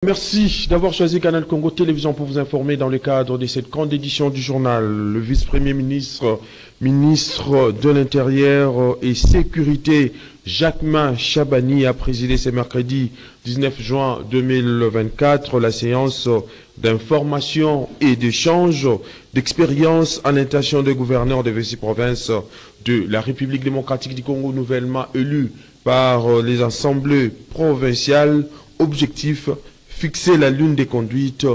Merci d'avoir choisi Canal Congo Télévision pour vous informer dans le cadre de cette grande édition du journal. Le vice-premier ministre, ministre de l'Intérieur et Sécurité, Jacquemain Chabani, a présidé ce mercredi 19 juin 2024 la séance d'information et d'échange d'expérience en intention des gouverneurs des 26 provinces de la République démocratique du Congo nouvellement élus par les assemblées provinciales. Objectif: fixer la ligne de conduite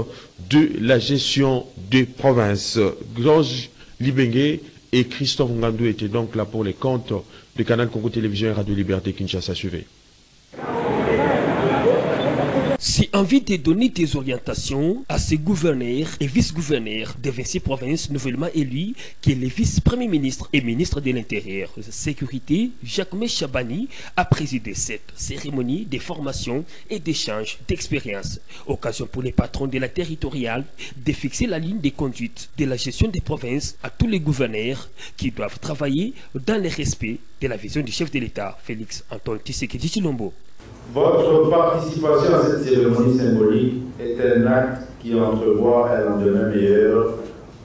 de la gestion des provinces. Georges Libengue et Christophe Ngandou étaient donc là pour les comptes de Canal Congo Télévision et Radio Liberté Kinshasa. Suivez. C'est envie de donner des orientations à ces gouverneurs et vice-gouverneurs des 26 provinces nouvellement élus, qui est le vice-premier ministre et ministre de l'Intérieur et de la Sécurité, Jacquemain Chabani, a présidé cette cérémonie de formation et d'échange d'expérience. Occasion pour les patrons de la territoriale de fixer la ligne de conduite de la gestion des provinces à tous les gouverneurs qui doivent travailler dans le respect de la vision du chef de l'État, Félix Antoine Tshisekedi Tshilombo. Votre participation à cette cérémonie symbolique est un acte qui entrevoit un lendemain meilleur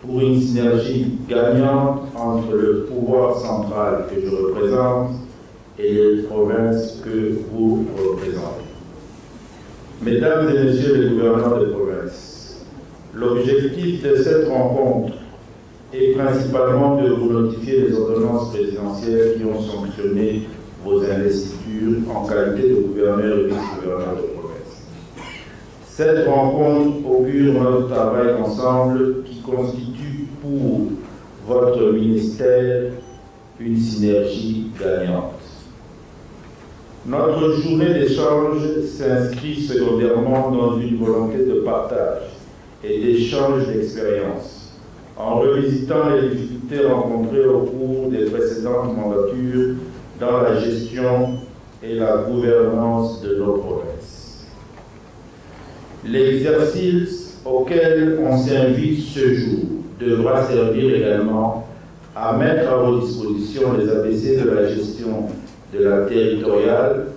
pour une synergie gagnante entre le pouvoir central que je représente et les provinces que vous représentez. Mesdames et messieurs les gouverneurs de province, l'objectif de cette rencontre est principalement de vous notifier les ordonnances présidentielles qui ont sanctionné vos investitures en qualité de gouverneur et vice-gouverneur de province. Cette rencontre augure notre travail ensemble qui constitue pour votre ministère une synergie gagnante. Notre journée d'échange s'inscrit secondairement dans une volonté de partage et d'échange d'expériences, en revisitant les difficultés rencontrées au cours des précédentes mandatures dans la gestion et la gouvernance de nos provinces. L'exercice auquel on s'invite ce jour devra servir également à mettre à vos dispositions les ABC de la gestion de la territoriale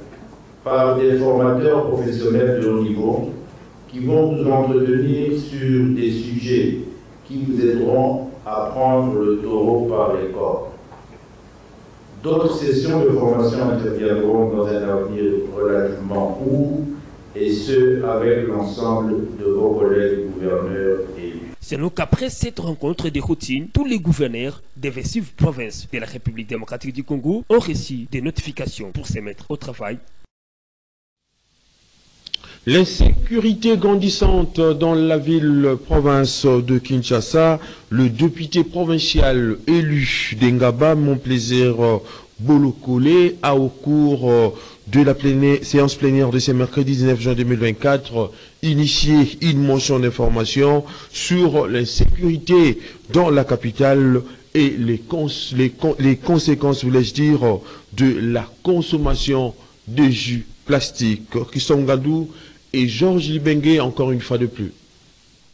par des formateurs professionnels de haut niveau qui vont vous entretenir sur des sujets qui vous aideront à prendre le taureau par les cornes. D'autres sessions de formation interviendront dans un avenir relativement court, et ce, avec l'ensemble de vos collègues gouverneurs élus. C'est donc qu'après cette rencontre de routine, tous les gouverneurs des 26 provinces de la République démocratique du Congo ont reçu des notifications pour se mettre au travail. L'insécurité grandissante dans la ville-province de Kinshasa, le député provincial élu d'Engaba, mon plaisir Bolokole, a au cours de la séance plénière de ce mercredi 19 juin 2024 initié une motion d'information sur l'insécurité dans la capitale et les conséquences, voulais-je dire, de la consommation de jus plastique. Christophe Ngandou et Georges Libengue, encore une fois de plus.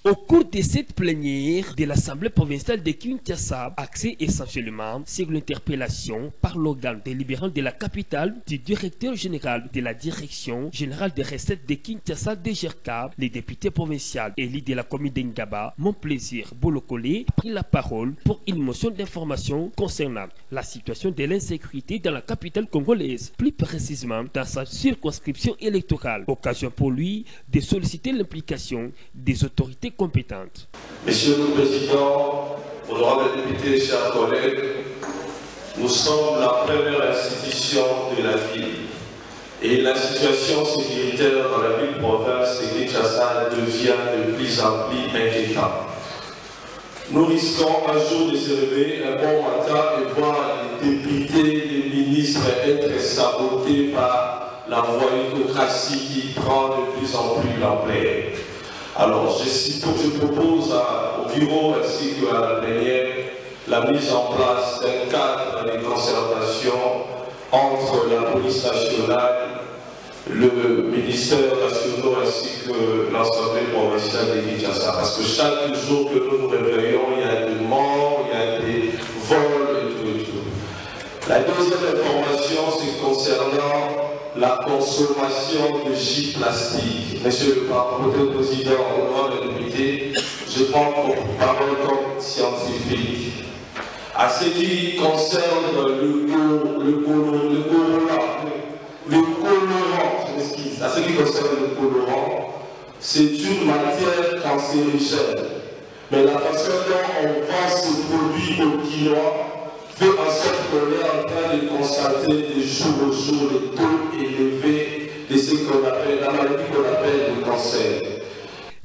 Au cours de cette plénière de l'Assemblée provinciale de Kinshasa, axée essentiellement sur l'interpellation par l'organe délibérant de la capitale du directeur général de la Direction générale des recettes de Kinshasa DGRK, les députés provinciaux élus de la commune d'Engaba, mon plaisir Bolokole, a pris la parole pour une motion d'information concernant la situation de l'insécurité dans la capitale congolaise, plus précisément dans sa circonscription électorale. Occasion pour lui de solliciter l'implication des autorités compétentes. Monsieur le Président, honorables députés, chers collègues, nous sommes la première institution de la ville et la situation sécuritaire dans la ville-province de Kinshasa devient de plus en plus inquiétante. Nous risquons un jour de se réveiller un bon matin et voir les députés, les ministres être sabotés par la voyoucratie qui prend de plus en plus l'ampleur. Alors, je propose au bureau ainsi qu'à la plénière la mise en place d'un cadre de concertation entre la police nationale, le ministère national ainsi que l'Assemblée provinciale de Kinshasa. Parce que chaque jour que nous nous réveillons, il y a des morts, il y a des vols et tout. La deuxième information, c'est concernant la consommation de jus plastique. Monsieur le rapporteur président, honorable député, je prends parole comme scientifique. À ce qui concerne le colorant, c'est une matière cancérigène. Mais la façon dont on vend ce produit au quinoa fait en sorte qu'on est en train de constater de jour au jour les taux élevés de ce qu'on appelle la maladie qu'on appelle le cancer.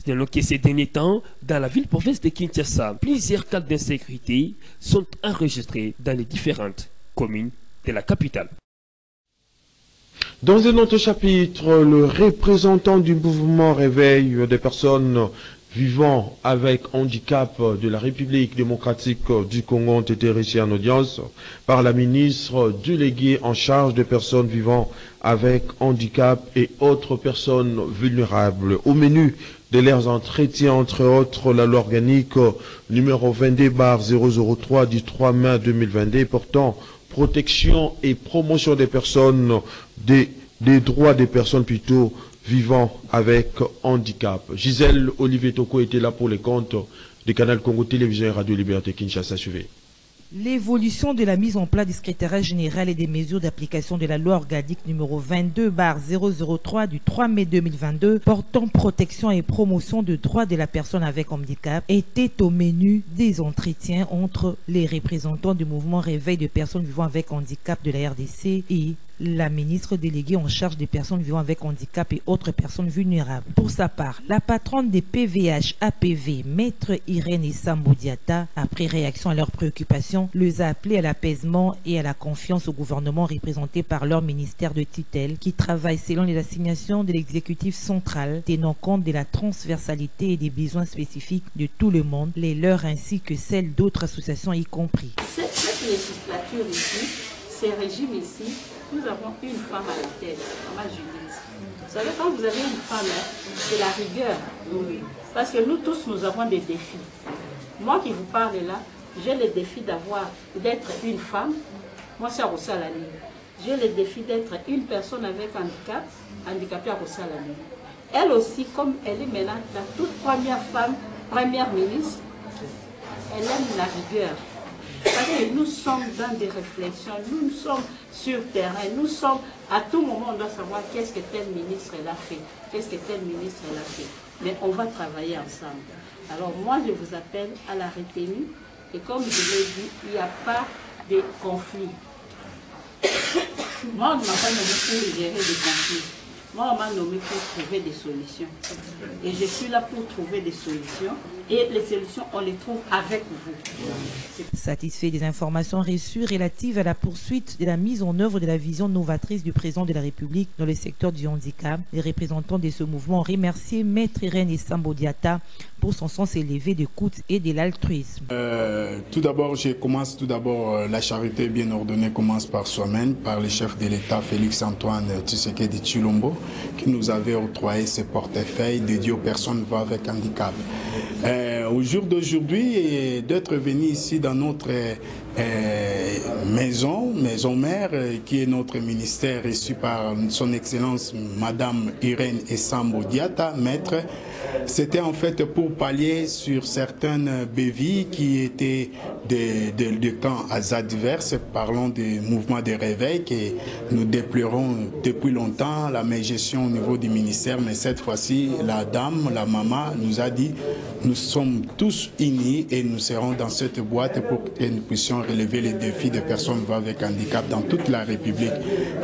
Selon que ces derniers temps, dans la ville-province de Kinshasa, plusieurs cas d'insécurité sont enregistrés dans les différentes communes de la capitale. Dans un autre chapitre, le représentant du mouvement Réveil des personnes vivant avec handicap de la République démocratique du Congo ont été reçus en audience par la ministre déléguée en charge des personnes vivant avec handicap et autres personnes vulnérables. Au menu de leurs entretiens, entre autres, la loi organique numéro 22/003 du 3 mai 2022 portant protection et promotion des personnes, des droits des personnes plutôt vivant avec handicap. Gisèle Olivier Toko était là pour les comptes de Canal Congo Télévision et Radio Liberté Kinshasa. Suivez. L'évolution de la mise en place du secrétariat général et des mesures d'application de la loi organique numéro 22/003 du 3 mai 2022 portant protection et promotion de droits de la personne avec handicap était au menu des entretiens entre les représentants du mouvement Réveil de personnes vivant avec handicap de la RDC et la ministre déléguée en charge des personnes vivant avec handicap et autres personnes vulnérables. Pour sa part, la patronne des PVH-APV, Maître Irène Sambodiata, après réaction à leurs préoccupations, les a appelés à l'apaisement et à la confiance au gouvernement représenté par leur ministère de tutelle qui travaille selon les assignations de l'exécutif central, tenant compte de la transversalité et des besoins spécifiques de tout le monde, les leurs ainsi que celles d'autres associations y compris. Cette législature ici, ces régimes ici, nous avons une femme à la tête, Maman Judith. Vous savez, quand vous avez une femme, c'est la rigueur. Parce que nous tous, nous avons des défis. Moi qui vous parle là, j'ai le défi d'être une femme. Moi, c'est à Roussalani. J'ai le défi d'être une personne avec handicap, handicapée à Roussalani. Elle aussi, comme elle est maintenant la toute première femme, première ministre, elle aime la rigueur. Parce que nous sommes dans des réflexions, nous sommes sur terrain, nous sommes, à tout moment, on doit savoir qu'est-ce que tel ministre elle a fait, qu'est-ce que tel ministre elle a fait. Mais on va travailler ensemble. Alors moi, je vous appelle à la retenue, et comme je l'ai dit, il n'y a pas de conflit. Moi, on ne m'a pas nommé pour gérer des conflits. Moi, on m'a nommé pour trouver des solutions. Et je suis là pour trouver des solutions. Et les solutions, on les trouve avec vous. Satisfait des informations reçues relatives à la poursuite de la mise en œuvre de la vision novatrice du président de la République dans le secteur du handicap, les représentants de ce mouvement ont remercié Maître Irène Sambodiata pour son sens élevé d'écoute et de l'altruisme. Tout d'abord, la charité bien ordonnée commence par soi-même, par le chef de l'État Félix-Antoine Tshisekedi Tshilombo, qui nous avait octroyé ce portefeuille dédié aux personnes vivant avec handicap. Au jour d'aujourd'hui, d'être venu ici dans notre maison mère, qui est notre ministère reçu par son Excellence Madame Irène Sambodiata, maître, c'était en fait pour pallier sur certaines bévies qui étaient de camps adverses. Parlons des mouvements de réveil que nous déplorons depuis longtemps, la mégestion au niveau du ministère, mais cette fois-ci, la maman nous a dit, nous sommes tous unis et nous serons dans cette boîte pour que nous puissions relever les défis des personnes avec handicap dans toute la République,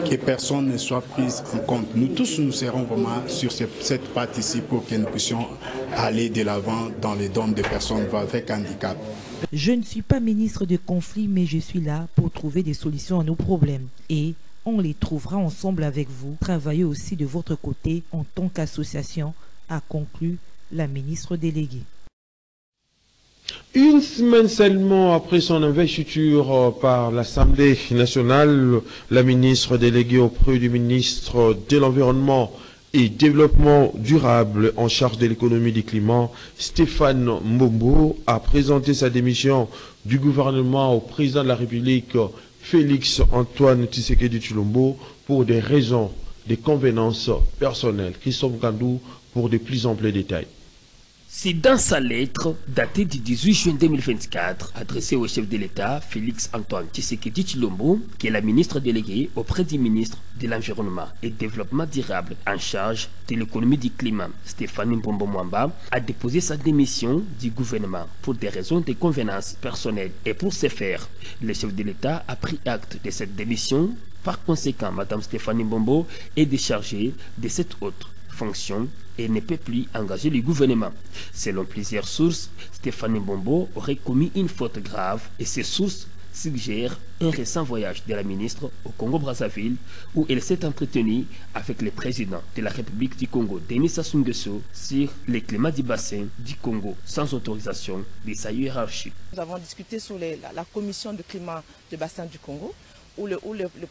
que personne ne soit pris en compte. Nous tous, nous serons vraiment sur cette patte ici pour que nous puissions aller de l'avant dans les dons des personnes avec handicap. Je ne suis pas ministre de conflit, mais je suis là pour trouver des solutions à nos problèmes. Et on les trouvera ensemble avec vous. Travaillez aussi de votre côté en tant qu'association, a conclu la ministre déléguée. Une semaine seulement après son investiture par l'Assemblée nationale, la ministre déléguée auprès du ministre de l'Environnement et Développement durable en charge de l'économie du climat, Stéphane Mbombo, a présenté sa démission du gouvernement au président de la République, Félix-Antoine Tshisekedi Tshilombo, pour des raisons des convenances personnelles. Christophe Gandou pour de plus amples détails. C'est dans sa lettre datée du 18 juin 2024, adressée au chef de l'État, Félix-Antoine Tshisekedi Tshilombo, qui est la ministre déléguée auprès du ministre de l'Environnement et Développement durable en charge de l'économie du climat, Stéphanie Mbombo Mwamba, a déposé sa démission du gouvernement pour des raisons de convenance personnelle. Et pour ce faire, le chef de l'État a pris acte de cette démission. Par conséquent, Mme Stéphanie Mbombo est déchargée de cette autre fonction et ne peut plus engager le gouvernement. Selon plusieurs sources, Stéphanie Mbombo aurait commis une faute grave et ces sources suggèrent un récent voyage de la ministre au Congo-Brazzaville où elle s'est entretenue avec le président de la République du Congo, Denis Sassou Nguesso, sur le climat du bassin du Congo sans autorisation de sa hiérarchie. Nous avons discuté sur la commission de climat du bassin du Congo où le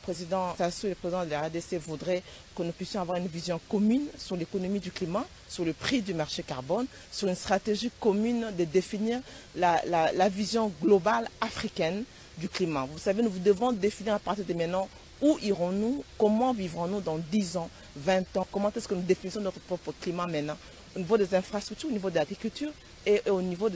président Sassou et le président de la RDC voudraient que nous puissions avoir une vision commune sur l'économie du climat, sur le prix du marché carbone, sur une stratégie commune de définir la vision globale africaine du climat. Vous savez, nous devons définir à partir de maintenant où irons-nous, comment vivrons-nous dans 10 ans, 20 ans, comment est-ce que nous définissons notre propre climat maintenant, au niveau des infrastructures, au niveau de l'agriculture et au niveau,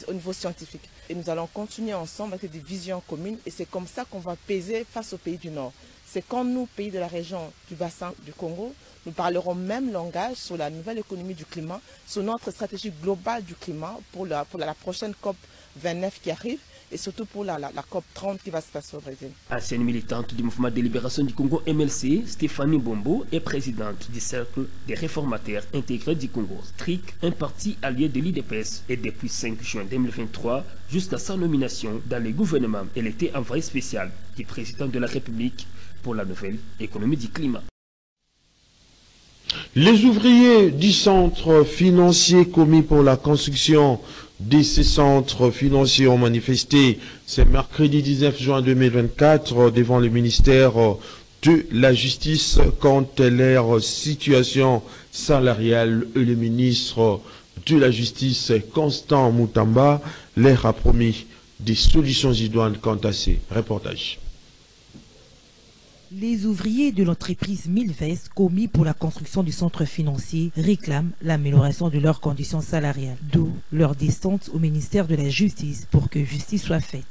au niveau scientifique. Et nous allons continuer ensemble avec des visions communes et c'est comme ça qu'on va peser face aux pays du Nord. C'est quand nous, pays de la région du bassin du Congo, nous parlerons même langage sur la nouvelle économie du climat, sur notre stratégie globale du climat pour la prochaine COP 29 qui arrive et surtout pour la COP 30 qui va se passer au Brésil. Ancienne militante du mouvement de libération du Congo MLC, Stéphanie Mbombo est présidente du Cercle des réformateurs intégrés du Congo, STRIC, un parti allié de l'UDPS. Et depuis 5 juin 2023, jusqu'à sa nomination dans le gouvernement, elle était envoyée spéciale du président de la République pour la nouvelle économie du climat. Les ouvriers du centre financier commis pour la construction de ces centres financiers ont manifesté ce mercredi 19 juin 2024 devant le ministère de la Justice quant à leur situation salariale. Et le ministre de la Justice, Constant Moutamba, leur a promis des solutions idoines quant à ces reportages. Les ouvriers de l'entreprise Milvest, commis pour la construction du centre financier, réclament l'amélioration de leurs conditions salariales, d'où leur descente au ministère de la Justice pour que justice soit faite.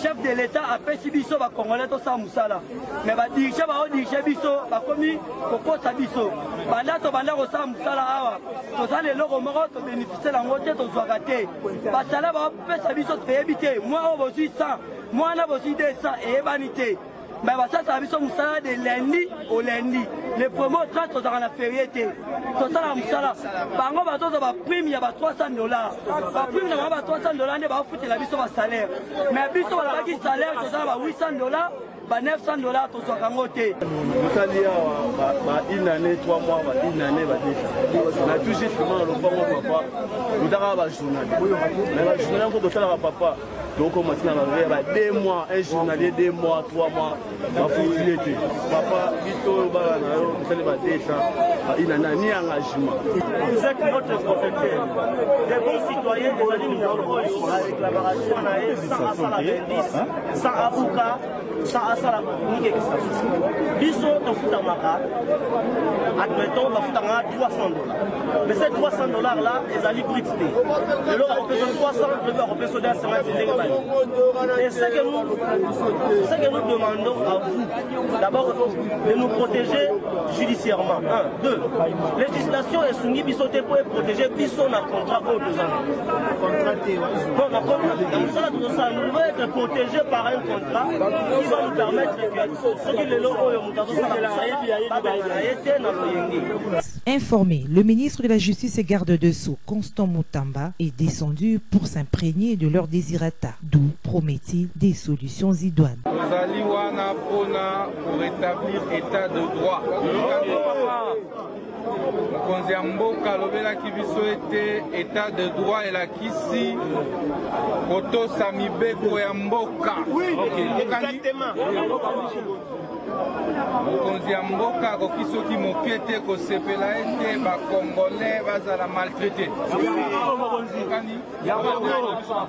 Chef de l'État a fait biso ba congolais to sa musala mais ba dirige ba dirige biso ba komi koko sa biso banda to sa musala awa to za le loko moko to bénéficier la ngote to zwaka te ba sala ba pesa biso te ebité moi o bosi 100 moi na bosi 200 et ebanité mais ba ça biso musala de lundi au lundi les promos 30 to za na férié te to sala musala bango ba to ba prime ya ba $300 ba prime na ba $300 ne ba futi la biso ba salaire mais biso ba ki salaire to za ba $800 ba $900 to zo kango te musalia ba une année 3 mois ba une année ba 10 na tout justement le bon papa nous dara ba journal mais ba journal ko to sala ba papa donc on m'a dit ba 2 mois un journalier 2 mois 3 mois ba futi te papa biso ba na yo musali ba 200 une année ni engagement vous êtes notre protecteur des bons citoyens des administrateurs avec la barrage sans salaire sans avocat sans asala nike kisasu biso to futamaka admettons ba futanga $300 mais ces $300 là les ali brixté le lot a représenté 300 le lot a représenté 50 et ce que nous demandons à vous d'abord de nous protéger judiciairement 1 2 législation est soumise biso te pour protéger biso na contrat pour 2 ans contraté bon na contrat nous devons être protégés par un contrat qui va nous permettre que ceux qui les locaux Informé, le ministre de la Justice et garde de Sceaux, Constant Moutamba, est descendu pour s'imprégner de leurs désirata, d'où promet-il des solutions idoines. Pour rétablir l'état de droit. mokonzi ya mboka alobelaki biso ete état de droit elakisi kotosa mibeko ya mboka. mokonzi ya mboka akoki soki moke te kosepela ete bakongolais bazala maltraité.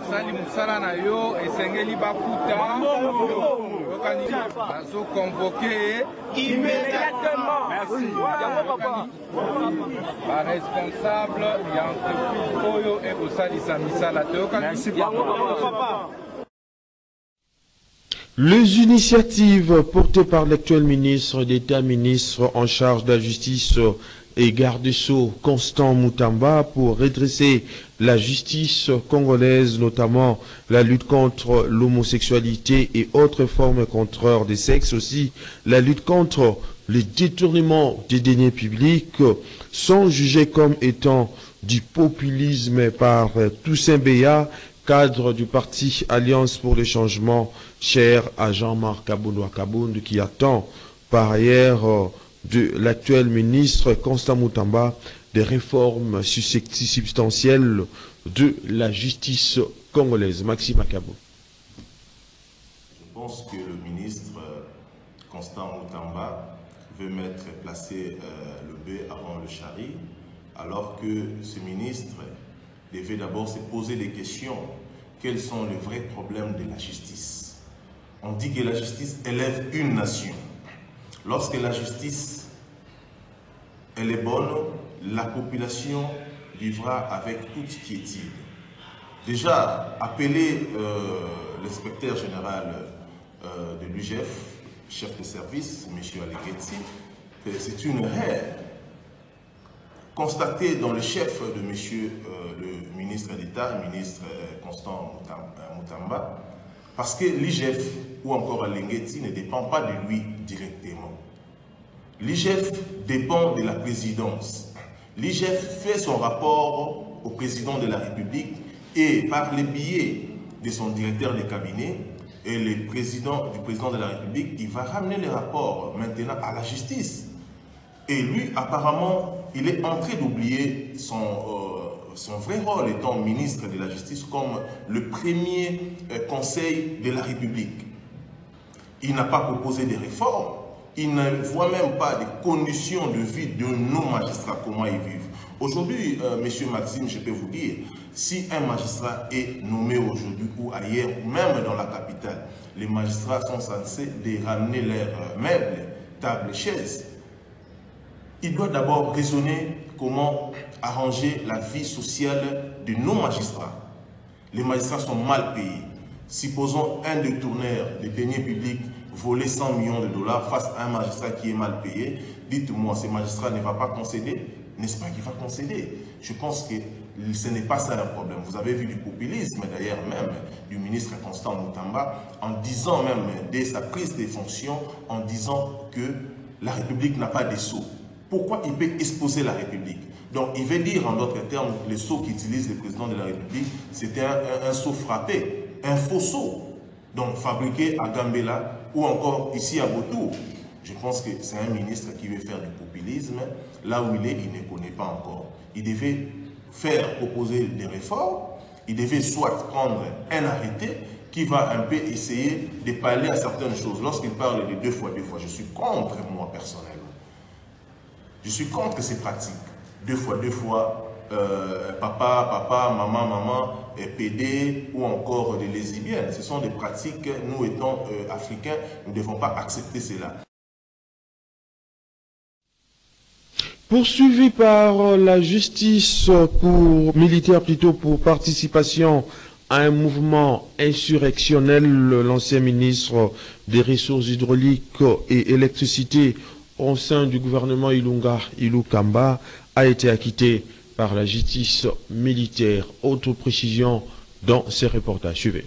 sali mosala na yo esengeli bafuta bazoconvoke immédiatement baresponsable ya entreprise oyo ekosalisa misala toyokani. Les initiatives portées par l'actuel ministre d'État, ministre en charge de la justice et garde des Sceaux, Constant Moutamba, pour redresser la justice congolaise, notamment la lutte contre l'homosexualité et autres formes contraires des sexes, aussi la lutte contre le détournement des deniers publics, sont jugés comme étant du populisme par Toussaint Beya, cadre du parti Alliance pour le changement, cher à Jean-Marc Kabound, qui attend par ailleurs de l'actuel ministre Constant Moutamba des réformes substantielles de la justice congolaise. Maxime Akabo. Je pense que le ministre Constant Moutamba veut placer le bœuf avant le chari, alors que ce ministre devait d'abord se poser des questions. Quels sont les vrais problèmes de la justice? On dit que la justice élève une nation. Lorsque la justice elle est bonne, la population vivra avec toute quiétude. Déjà, appeler l'inspecteur général de l'UGF, chef de service, M. Alleghetti, c'est une erreur. Constaté dans le chef de M. le ministre d'État, ministre Constant Moutamba, parce que l'IGF ou encore Alleghetti ne dépend pas de lui directement. L'IGF dépend de la présidence. L'IGF fait son rapport au président de la République et par le biais de son directeur de cabinet et du président de la République, il va ramener les rapports maintenant à la justice. Et lui, apparemment, il est en train d'oublier son vrai rôle étant ministre de la Justice comme le premier conseil de la République. Il n'a pas proposé des réformes. Il ne voit même pas des conditions de vie de nos magistrats, comment ils vivent. Aujourd'hui, monsieur Maxime, je peux vous dire, si un magistrat est nommé aujourd'hui ou ailleurs, même dans la capitale, les magistrats sont censés de ramener leurs meubles, tables, chaises. Il doit d'abord raisonner comment arranger la vie sociale de nos magistrats. Les magistrats sont mal payés. Supposons un détourneur des deniers publics voler 100 millions de dollars face à un magistrat qui est mal payé. Dites-moi, ce magistrat ne va pas concéder? N'est-ce pas qu'il va concéder? Je pense que ce n'est pas ça le problème. Vous avez vu du populisme d'ailleurs même du ministre Constant Moutamba en disant même dès sa prise de fonctions, en disant que la République n'a pas de sceaux. Pourquoi il peut exposer la République? Donc il veut dire en d'autres termes, les sceaux qu'utilise le président de la République, c'était un sceau frappé, un faux sceau, donc fabriqué à Gambela ou encore ici à Botou. Je pense que c'est un ministre qui veut faire du populisme. Là où il est, il ne connaît pas encore. Il devait proposer des réformes, il devait soit prendre un arrêté qui va un peu essayer de parler à certaines choses. Lorsqu'il parle de deux fois, je suis contre moi personnellement. Je suis contre ces pratiques. Deux fois, papa, maman, PD ou encore des lesbiennes. Ce sont des pratiques, nous étant africains, nous ne devons pas accepter cela. Poursuivi par la justice militaire pour participation à un mouvement insurrectionnel, l'ancien ministre des Ressources hydrauliques et électricité au sein du gouvernement Ilunga Ilukamba a été acquitté par la justice militaire. Autre précision dans ces reportages. Suivez.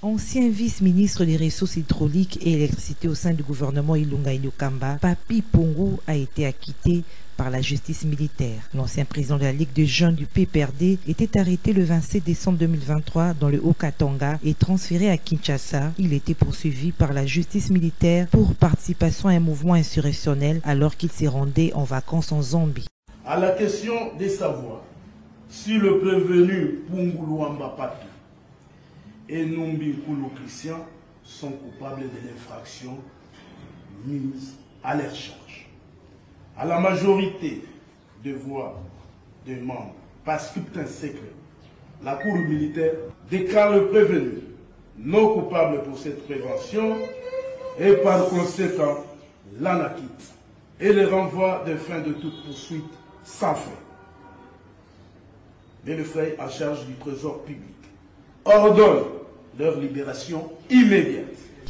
Ancien vice-ministre des Ressources hydrauliques et électricité au sein du gouvernement Ilunga Ilukamba, Papi Pongo a été acquitté par la justice militaire. L'ancien président de la Ligue des jeunes du PPRD était arrêté le 27 décembre 2023 dans le Haut-Katanga et transféré à Kinshasa. Il était poursuivi par la justice militaire pour participation à un mouvement insurrectionnel alors qu'il s'est rendu en vacances en Zambie. À la question de savoir si le prévenu Punguluamba Papi et Numbi Koulou Christian sont coupables de l'infraction mise à leur charge. À la majorité de voix de membres, par scrutin secret, la Cour militaire déclare le prévenu non coupable pour cette prévention et par conséquent l'en acquitte et les renvoie de fin de toute poursuite sans frais. Mais le frais en charge du trésor public ordonne leur libération immédiate.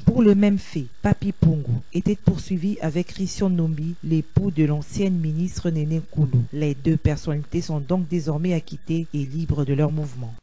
Pour le même fait, Papi Pungu était poursuivi avec Christian Nombi, l'époux de l'ancienne ministre Néné Koulou. Les deux personnalités sont donc désormais acquittées et libres de leur mouvement.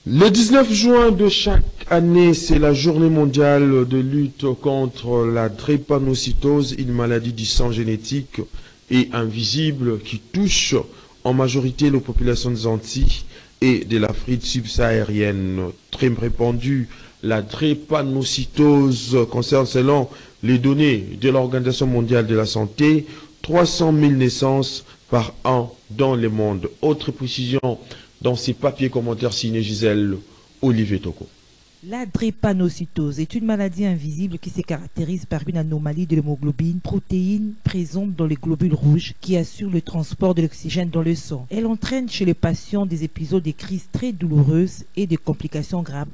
Le 19 juin de chaque année, c'est la journée mondiale de lutte contre la drépanocytose, une maladie du sang génétique et invisible qui touche en majorité les populations des Antilles et de l'Afrique subsaharienne. Très répandue, la drépanocytose concerne, selon les données de l'Organisation mondiale de la santé, 300 000 naissances par an dans le monde. Autre précision dans ces papiers commentaires signés Gisèle Olivier Toko. La drépanocytose est une maladie invisible qui se caractérise par une anomalie de l'hémoglobine, protéine présente dans les globules rouges qui assure le transport de l'oxygène dans le sang. Elle entraîne chez le patient des épisodes de crise très douloureuses et des complications graves,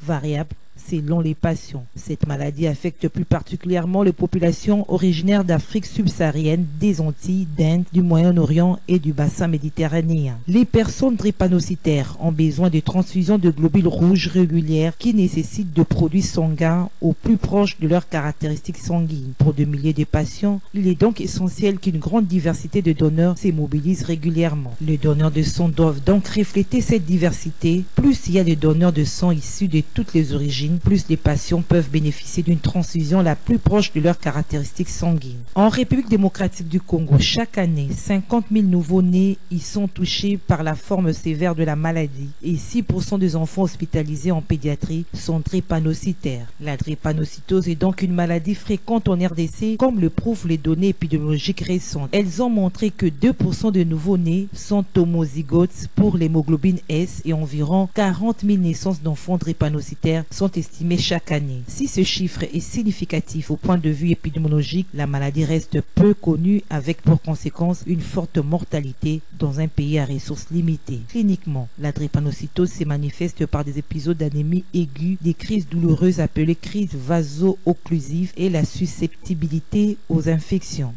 variables selon les patients. Cette maladie affecte plus particulièrement les populations originaires d'Afrique subsaharienne, des Antilles, d'Inde, du Moyen-Orient et du bassin méditerranéen. Les personnes drépanocytaires ont besoin de transfusions de globules rouges régulières qui nécessitent de produits sanguins au plus proche de leurs caractéristiques sanguines. Pour de milliers de patients, il est donc essentiel qu'une grande diversité de donneurs se mobilise régulièrement. Les donneurs de sang doivent donc refléter cette diversité. Plus il y a de donneurs de sang issus de toutes les origines, plus les patients peuvent bénéficier d'une transfusion la plus proche de leurs caractéristiques sanguines. En République démocratique du Congo, chaque année, 50 000 nouveaux-nés y sont touchés par la forme sévère de la maladie et 6% des enfants hospitalisés en pédiatrie sont drépanocytaires. La drépanocytose est donc une maladie fréquente en RDC, comme le prouvent les données épidémiologiques récentes. Elles ont montré que 2% des nouveaux-nés sont homozygotes pour l'hémoglobine S et environ 40 000 naissances d'enfants drépanocytaires sont estimées chaque année. Si ce chiffre est significatif au point de vue épidémiologique, la maladie reste peu connue avec pour conséquence une forte mortalité dans un pays à ressources limitées. Cliniquement, la drépanocytose se manifeste par des épisodes d'anémie aiguë, des crises douloureuses appelées crises vaso-occlusives et la susceptibilité aux infections.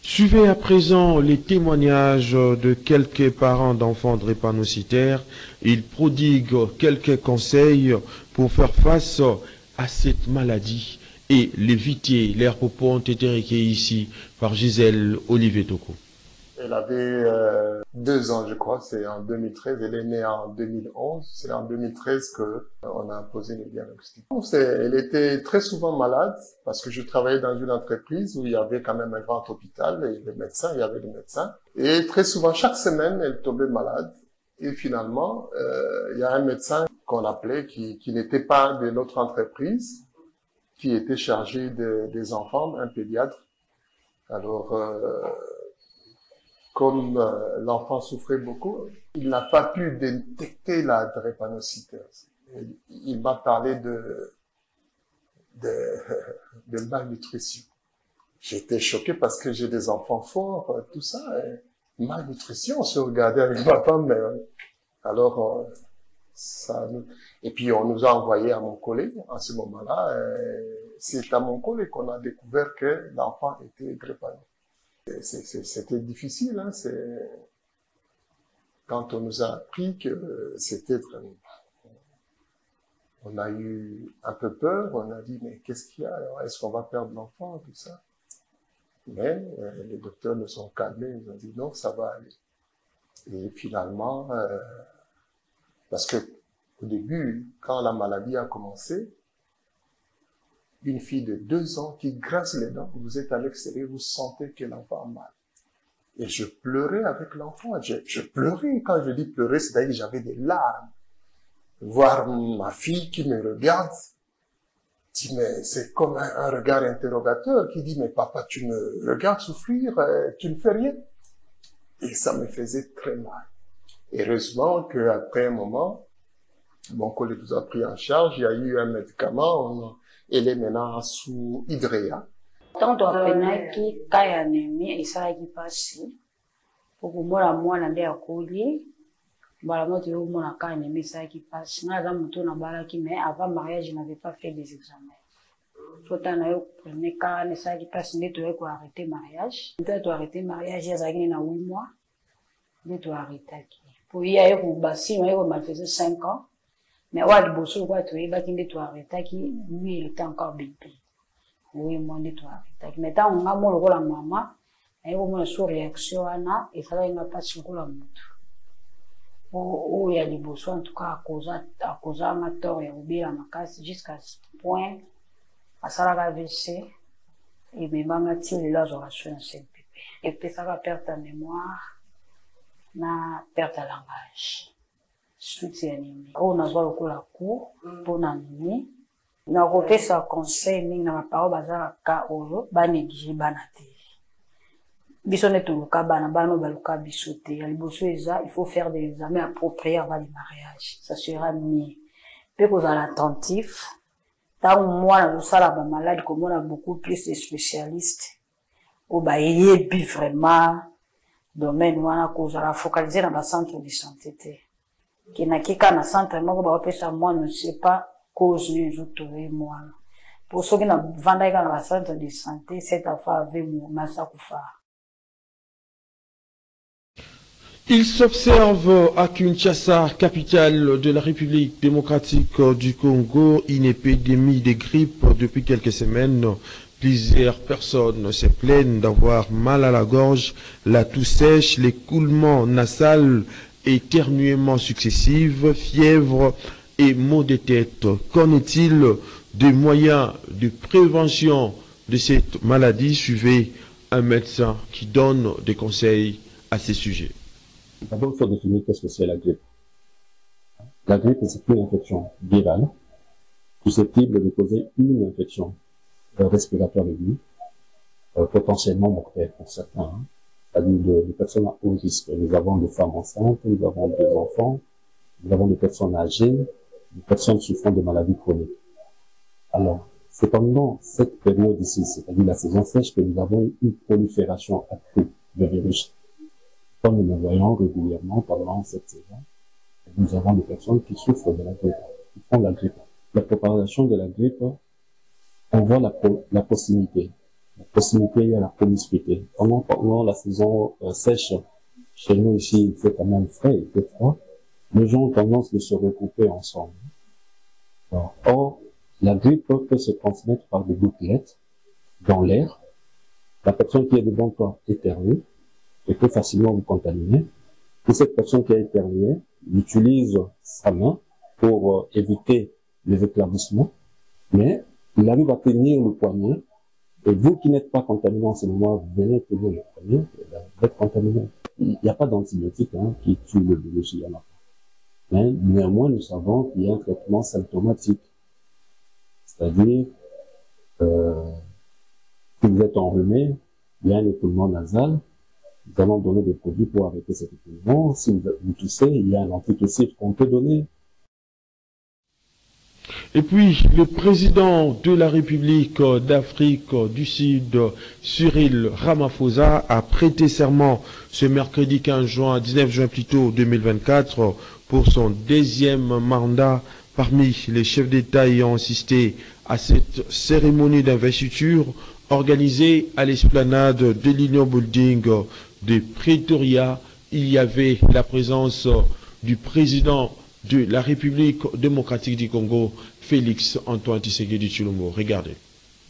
Suivez à présent les témoignages de quelques parents d'enfants drépanocytaires. Ils prodiguent quelques conseils pour faire face à cette maladie et l'éviter. Leurs propos ont été recueillis ici par Gisèle Olivier Toko. Elle avait 2 ans, je crois, c'est en 2013. Elle est née en 2011. C'est en 2013 qu'on a posé le diagnostic. Elle était très souvent malade parce que je travaillais dans une entreprise où il y avait quand même un grand hôpital et les médecins, il y avait des médecins. Et très souvent, chaque semaine, elle tombait malade. Et finalement, il y a un médecin qu'on appelait qui n'était pas de notre entreprise, qui était chargé des enfants, un pédiatre. Alors, comme l'enfant souffrait beaucoup, il n'a pas pu détecter la drépanocytose. Il m'a parlé de malnutrition. J'étais choqué parce que j'ai des enfants forts, tout ça. Et malnutrition, on se regardait avec ma femme. Alors, et puis on nous a envoyé à mon collègue en ce moment-là. C'est à mon collègue qu'on a découvert que l'enfant était drépano. C'était difficile, hein, quand on nous a appris que c'était vraiment... On a eu un peu peur, on a dit, mais qu'est-ce qu'il y a? Est-ce qu'on va perdre l'enfant, tout ça? Mais les docteurs nous sont calmés, ils ont dit, non, ça va aller. Et finalement, parce que au début, quand la maladie a commencé, une fille de 2 ans qui grince les dents, vous êtes à l'extérieur, vous sentez que l'enfant a mal. Et je pleurais avec l'enfant. Je pleurais. Quand je dis pleurer, c'est-à-dire que j'avais des larmes. Voir ma fille qui me regarde, dit, mais c'est comme un regard interrogateur qui dit, mais papa, tu me regardes souffrir, tu ne fais rien. Et ça me faisait très mal. Heureusement qu'après un moment, mon collègue nous a pris en charge, il y a eu un médicament, elle est maintenant sous Hydrea. Tant toapenaki kaya nemi esalaki pasi po komona mwana nde akoli mbala moto yomona kaya nemi esalaki pasi nga aza moto nabalaki mais avant mariage n'avait pas fait des examens fota na yo prenait kaya esalaki pasi nde toyei koarrêter mariage nde toarrêter mariage azalaki na 8 mois nde toarrêtaki po ye aye kobasino aye komalfaisait 5 ans mais oyo liboso lokola toyebaki nde toarrêtaki lui il était encore bébé. Oui, moi, je dois arrêter. Mais tant qu'on a mon rôle à maman, et on a une réaction, il fallait une passe sur la moto. Où il y a des besoins, en tout cas, à cause de ma tort et au bien à ma casse, jusqu'à ce point, à ça, la AVC, et mes mamans tirent là, j'aurai su un CPP. Et puis, ça va perdre ta mémoire, na perdre ta langage. Soutien animé. On a joué le coup la cour, pour n'animer. Na kopesa conseil mingi na maparo bazalaka oyo banéglige bana te biso ne toluka bana bano baluka biso te ya liboso eza il faut faire des examens appropriés avant le mariage ça sera mieux pe kozala attentif ntango mwana kosala bamaladi komona beaucoup plus de spécialistes oyo bayebi vraiment domaine wana kozala focaliser na bacentre de santé te kenaki kaka na centre moko bakopesa mwana ne sais pas cause les autres moi pour ceux qui n'ont vendu dans la centre de santé cette affaire avec Massakufa. Il s'observe à Kinshasa, capitale de la République démocratique du Congo, une épidémie de grippe depuis quelques semaines. Plusieurs personnes se plaignent d'avoir mal à la gorge, la toux sèche, l'écoulement nasal, éternuements successifs, fièvre et maux de tête. Qu'en est-il des moyens de prévention de cette maladie? Suivez un médecin qui donne des conseils à ces sujets. D'abord, il faut définir qu'est-ce que c'est la grippe. La grippe, c'est une infection virale susceptible de causer une infection respiratoire aiguë, potentiellement mortelle pour certains. C'est-à-dire des personnes à haut risque. Nous avons des femmes enceintes, nous avons des enfants, nous avons des personnes âgées, des personnes souffrant de maladies chroniques. Alors, c'est pendant cette période ici, c'est-à-dire la saison sèche, que nous avons une prolifération accrue de virus. Comme nous le voyons régulièrement pendant cette saison, nous avons des personnes qui souffrent de la grippe, qui font la grippe. La propagation de la grippe, on voit la proximité. La proximité et la promiscuité. Pendant la saison sèche, chez nous ici, il fait quand même frais, il fait froid. Les gens ont tendance de se regrouper ensemble. Or, la grippe peut se transmettre par des gouttelettes dans l'air. La personne qui est devant toi éternue et peut facilement vous contaminer. Et cette personne qui a éternué utilise sa main pour éviter les éclaboussements, mais il arrive à tenir le poignet. Et vous qui n'êtes pas contaminé en ce moment, vous venez tenir le poignet, vous êtes contaminé. Il n'y a pas d'antibiotiques qui tuent le virus, il y en a. Mais néanmoins, nous savons qu'il y a un traitement symptomatique. C'est-à-dire, si vous êtes enrhumé, il y a un écoulement nasal, nous allons donner des produits pour arrêter cet écoulement. Si vous toussez, il y a un antitussif qu'on peut donner. Et puis, le président de la République d'Afrique du Sud, Cyril Ramaphosa, a prêté serment ce mercredi 19 juin plutôt 2024, pour son deuxième mandat. Parmi les chefs d'État ayant assisté à cette cérémonie d'investiture organisée à l'esplanade de l'Union Building de Pretoria, il y avait la présence du président de la République démocratique du Congo, Félix Antoine Tshisekedi Tshilombo. Regardez.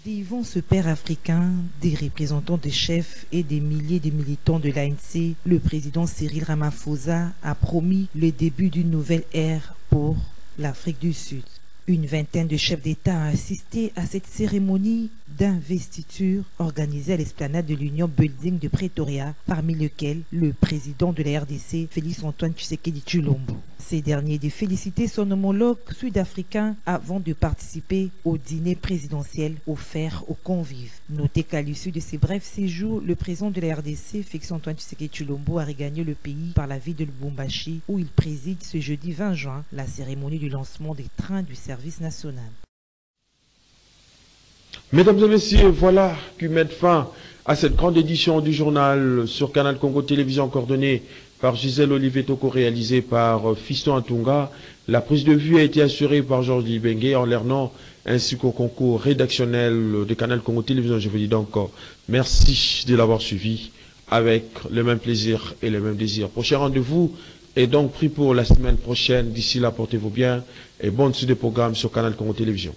Devant ce père africain, des représentants des chefs et des milliers de militants de l'ANC, le président Cyril Ramaphosa a promis le début d'une nouvelle ère pour l'Afrique du Sud. Une vingtaine de chefs d'État a assisté à cette cérémonie d'investiture organisée à l'esplanade de l'Union Building de Pretoria, parmi lesquels le président de la RDC, Félix Antoine Tshisekedi Tshilombo. Ces derniers de féliciter son homologue sud-africain avant de participer au dîner présidentiel offert aux convives. Notez qu'à l'issue de ces brefs séjours, le président de la RDC, Félix-Antoine Tshisekedi Tshilombo, a regagné le pays par la ville de Lubumbashi où il préside ce jeudi 20 juin la cérémonie du lancement des trains du service national. Mesdames et messieurs, voilà qui met fin à cette grande édition du journal sur Canal Congo Télévision coordonnée par Gisèle Olivier Toko, réalisée par Fiston Antunga. La prise de vue a été assurée par Georges Libengue en Lernon, ainsi qu'au concours rédactionnel de Canal Congo Télévision. Je vous dis donc merci de l'avoir suivi avec le même plaisir et le même désir. Prochain rendez-vous est donc pris pour la semaine prochaine. D'ici là, portez-vous bien et bonne suite des programmes sur Canal Congo Télévision.